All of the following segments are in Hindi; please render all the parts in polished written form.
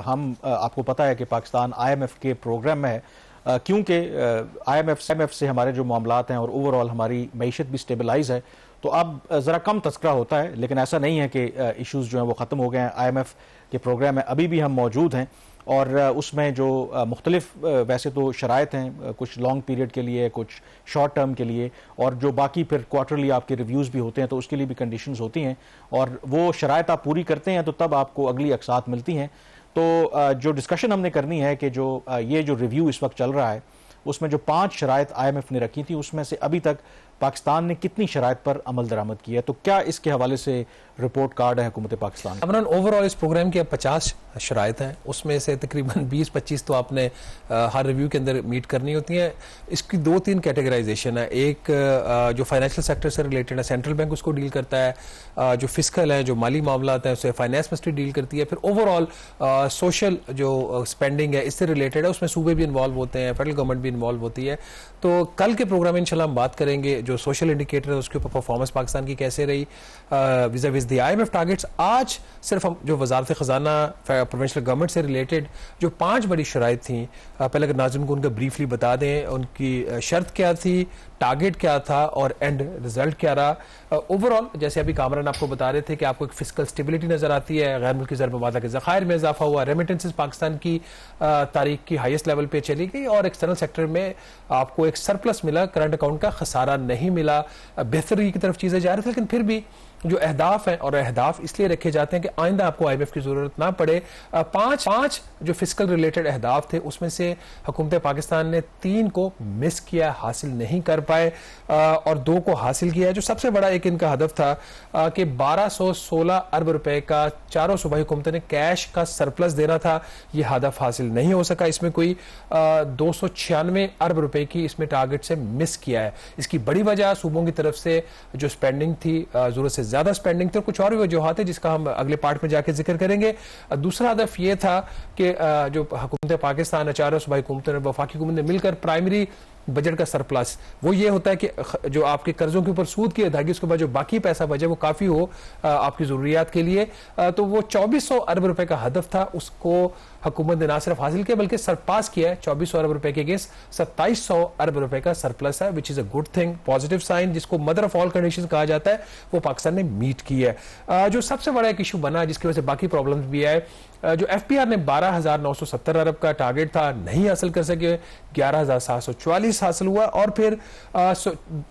हम आपको पता है कि पाकिस्तान IMF के प्रोग्राम में है, क्योंकि IMF से हमारे जो मामलात हैं और ओवरऑल हमारी मईशत भी स्टेबलाइज है, तो अब ज़रा कम तस्करा होता है। लेकिन ऐसा नहीं है कि इश्यूज़ जो हैं वो ख़त्म हो गए हैं। IMF के प्रोग्राम में अभी भी हम मौजूद हैं और उसमें जो मुख्तलिफ वैसे तो शराइत हैं, कुछ लॉन्ग पीरियड के लिए, कुछ शॉर्ट टर्म के लिए, और जो बाकी फिर क्वार्टरली आपके रिव्यूज़ भी होते हैं तो उसके लिए भी कंडीशंस होती हैं, और वो शराइत आप पूरी करते हैं तो तब आपको अगली अक़सात मिलती हैं। तो जो डिस्कशन हमने करनी है कि जो ये जो रिव्यू इस वक्त चल रहा है उसमें जो 5 शराइत IMF ने रखी थी उसमें से अभी तक पाकिस्तान ने कितनी शराइत पर अमल दरामद किया है, तो क्या इसके हवाले से रिपोर्ट कार्ड है हुकूमत पाकिस्तान? अमरान, ओवरऑल इस प्रोग्राम की 50 शराइत हैं, उसमें से तकरीबन 20-25 तो आपने हर रिव्यू के अंदर मीट करनी होती हैं। इसकी 2-3 कैटेगराइजेशन है। एक जो फाइनेंशियल सेक्टर से रिलेटेड है, सेंट्रल बैंक उसको डील करता है, जो फिस्कल है, जो माली मामलात हैं, उसे फाइनेंस मिनिस्ट्री डील करती है। फिर ओवरऑल सोशल जो स्पेंडिंग है इससे रिलेटेड है, उसमें सूबे भी इन्वॉल्व होते हैं, फेडरल गवर्नमेंट भी इन्वॉल्व होती है। तो कल के प्रोग्राम में इंशाल्लाह हम बात करेंगे जो सोशल इंडिकेटर है उसके ऊपर परफॉर्मेंस पाकिस्तान की कैसे रही विज़ द IMF टारगेट्स। आज सिर्फ हम जो वजारत खजाना प्रोविंशियल गवर्नमेंट से रिलेटेड जो 5 बड़ी शराइत थी, पहले अगर नाज़रीन को उनका ब्रीफली बता दें, उनकी शर्त क्या थी, टारगेट क्या था और एंड रिजल्ट क्या रहा। ओवरऑल जैसे अभी कामरान आपको बता रहे थे कि आपको एक फिस्कल स्टेबिलिटी नजर आती है, गैर मुल्की ज़र मुबादला के ज़खायर में इजाफा हुआ, रेमिटेंसेस पाकिस्तान की तारीख की हाईएस्ट लेवल पे चली गई और एक्सटर्नल सेक्टर में आपको एक सरप्लस मिला, करंट अकाउंट का खसारा नहीं मिला, बेहतरी की तरफ चीजें जा रही थी। लेकिन फिर भी जो अहदाफ हैं, और अहदाफ इसलिए रखे जाते हैं कि आइंदा आपको IMF की जरूरत ना पड़े, 5 जो फिस्कल रिलेटेड अहदाफ थे उसमें से हुकूमत पाकिस्तान ने 3 को मिस किया, हासिल नहीं कर पाए, और 2 को हासिल किया है। जो सबसे बड़ा एक इनका हदफ था कि 1216 अरब रुपए का चारों सूबाई हुकूमत ने कैश का सरप्लस देना था, यह हदफ हासिल नहीं हो सका। इसमें कोई 296 अरब रुपए की इसमें टारगेट से मिस किया है। इसकी बड़ी वजह सूबों की तरफ से जो स्पेंडिंग थी, जरूरत से ज्यादा स्पेंडिंग थी, और कुछ और भी वजूहात है जिसका हम अगले पार्ट में जाके जिक्र करेंगे। दूसरा हदफ ये था कि जो हुकूमत पाकिस्तान, चारों सूबाई हुकूमतों ने, वफाकी हुकूमत ने मिलकर प्राइमरी बजट का सरप्लस वो ये होता है कि जो आपके कर्जों के ऊपर सूद की अदायगी उसके बाद जो बाकी पैसा बचे वो काफी हो आपकी जरूरियात के लिए। तो वो 2400 अरब रुपए का हदफ था, उसको हुकूमत ने ना सिर्फ हासिल किया बल्कि सरपास किया है। 2400 अरब रुपए के अगेंस्ट 2700 अरब रुपए का सरप्लस है, which is a good thing, positive sign, जिसको मदर ऑफ ऑल कंडीशंस कहा जाता है, वो पाकिस्तान ने मीट की है। जो सबसे बड़ा एक इशू बना जिसकी वजह से बाकी प्रॉब्लम्स भी आए, जो FPR ने 12,970 अरब का टारगेट था नहीं हासिल कर सके, 11,744 हासिल हुआ। और फिर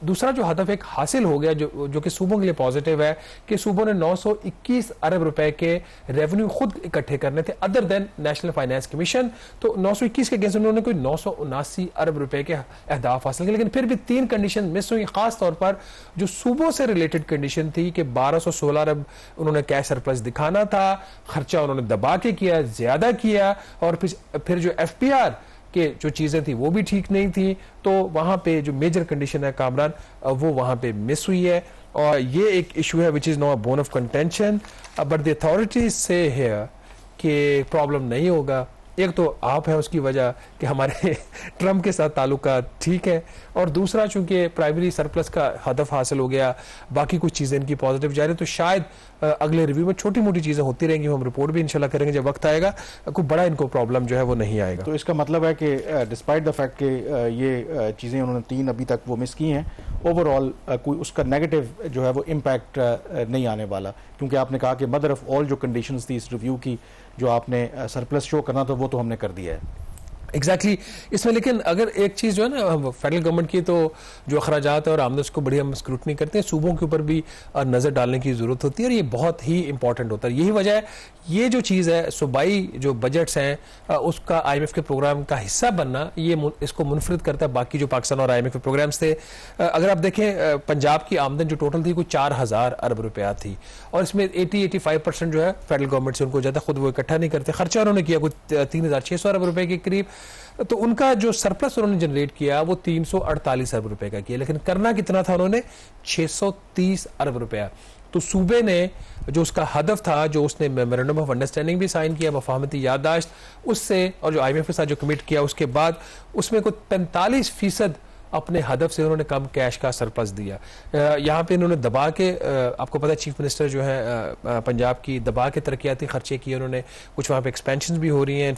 दूसरा जो हदफ एक हासिल हो गया जो कि सूबों के लिए पॉजिटिव है कि सूबों ने 921 अरब रुपए के रेवेन्यू खुद इकट्ठे करने थे other than national finance commission. तो 921 के अगेंस्ट उन्होंने कोई 979 अरब रुपए के अहदाफ हासिल किए, लेकिन फिर भी 3 कंडीशन मिस हुई। खास तौर पर जो सूबों से रिलेटेड कंडीशन थी कि 1216 अरब उन्होंने कैश सरप्लस दिखाना था, खर्चा उन्होंने दबा के किया, ज्यादा किया, और फिर जो FPR के जो चीजें थी वो भी ठीक नहीं थी। तो वहां पे जो मेजर कंडीशन है कामरान वो वहां पे मिस हुई है, और ये एक इशू है which is not bone of contention, but the authorities से हियर कि प्रॉब्लम नहीं होगा। एक तो आप है उसकी वजह कि हमारे ट्रंप के साथ ताल्लुकात ठीक है, और दूसरा चूंकि प्राइमरी सरप्लस का हदफ हासिल हो गया, बाकी कुछ चीजें इनकी पॉजिटिव जा रही, तो शायद अगले रिव्यू में छोटी मोटी चीजें होती रहेंगी, हम रिपोर्ट भी इंशाल्लाह करेंगे जब वक्त आएगा, कोई बड़ा इनको प्रॉब्लम जो है वो नहीं आएगा। तो इसका मतलब है कि डिस्पाइट द फैक्ट कि ये चीजें उन्होंने 3 अभी तक वो मिस की हैं, ओवरऑल कोई उसका नेगेटिव जो है वो इम्पैक्ट नहीं आने वाला, क्योंकि आपने कहा कि मदर ऑफ ऑल जो कंडीशंस थी इस रिव्यू की, जो आपने सरप्लस शो करना था वो तो हमने कर दिया है। एग्जैक्टली इसमें। लेकिन अगर एक चीज जो है ना फेडरल गवर्नमेंट की, तो जो अखराजात है और आमदनी उसको बड़ी हम स्क्रूटनी करते हैं, सूबों के ऊपर भी नजर डालने की जरूरत होती है, और ये बहुत ही इंपॉर्टेंट होता है। यही वजह है, ये जो चीज है सूबाई जो बजट्स हैं उसका IMF के प्रोग्राम का हिस्सा बनना, ये इसको मुनफरिद करता है बाकी जो पाकिस्तान और IMF के प्रोग्राम्स थे। अगर आप देखें पंजाब की आमदन जो टोटल थी कोई 4000 अरब रुपया थी, और इसमें 80-85% जो है फेडरल गवर्नमेंट से उनको जाता, खुद वो इकट्ठा नहीं करते, खर्चा उन्होंने किया कोई 3600 अरब रुपए के करीब। तो उनका जो सरप्लस उन्होंने जनरेट किया वो 348 अरब रुपए का किया, लेकिन करना कितना था उन्होंने, 630 अरब रुपया। तो सूबे ने जो उसका हदफ था, जो उसने मेमोरेंडम ऑफ अंडरस्टैंडिंग भी साइन किया, मफाहमती याददाश्त उससे, और जो IMF के साथ जो कमिट किया उसके बाद, उसमें कोई 45% अपने हदफ से उन्होंने कम कैश का सरप्लस दिया। यहाँ पे इन्होंने दबा के, आपको पता है चीफ मिनिस्टर जो है पंजाब की, दबा के तरक्याती खर्चे किए उन्होंने, कुछ वहाँ पे एक्सपेंशन भी हो रही हैं,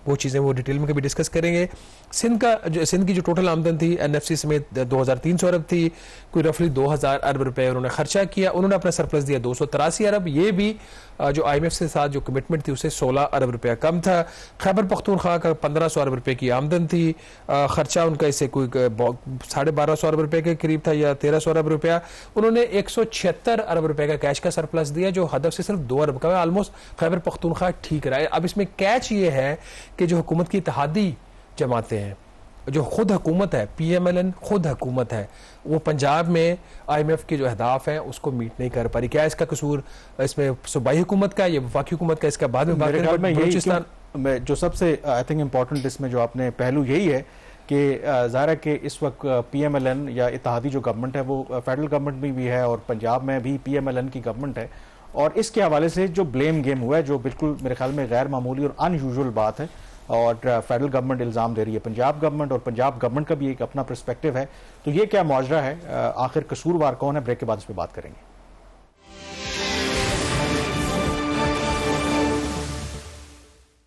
वो चीज़ें वो डिटेल में कभी डिस्कस करेंगे। सिंध की जो टोटल आमदन थी एनएफसी समेत 2300 अरब थी, कोई रफली 2000 अरब रुपए उन्होंने खर्चा किया, उन्होंने अपना सरप्लस दिया 283 अरब, ये भी जो IMF से साथ जो कमिटमेंट थी उससे 16 अरब रुपया कम था। खैबर पख्तूनख्वा का 1500 अरब रुपए की आमदन थी, खर्चा उनका इससे कोई 1250 अरब रुपए के करीब था या 1300 अरब रुपया, उन्होंने 176 अरब रुपए का कैश का सरप्लस दिया जो हदफ से सिर्फ 2 अरब का। ऑलमोस्ट खैबर पख्तूनख्वा ठीक रहा है। अब इसमें कैच ये है कि जो हुकूमत की इत्तेहादी जमातें हैं, जो खुद हुकूमत है, PMLN खुद हुकूमत है, वो पंजाब में IMF के जो अहदाफ हैं उसको मीट नहीं कर पा रही। क्या इसका कसूर इसमें सूबाई हुकूमत का या वफाकी हुकूमत का, इसका बाद में बात करेंगे। जो सबसे आई थिंक इम्पोर्टेंट इसमें जो आपने पहलू यही है कि ज़ाहिर है कि इस वक्त PMLN या इत्तेहादी जो गवर्नमेंट है वो फेडरल गवर्नमेंट में भी है और पंजाब में भी PMLN की गवर्नमेंट है, और इसके हवाले से जो ब्लेम गेम हुआ है जो बिल्कुल मेरे ख्याल में गैर मामूली और अनयूजुअल बात है, और फेडरल गवर्नमेंट इल्ज़ाम दे रही है पंजाब गवर्नमेंट, और पंजाब गवर्नमेंट का भी एक अपना पर्सपेक्टिव है। तो ये क्या मुआवजा है, आखिर कसूरवार कौन है, ब्रेक के बाद इस पर बात करेंगे।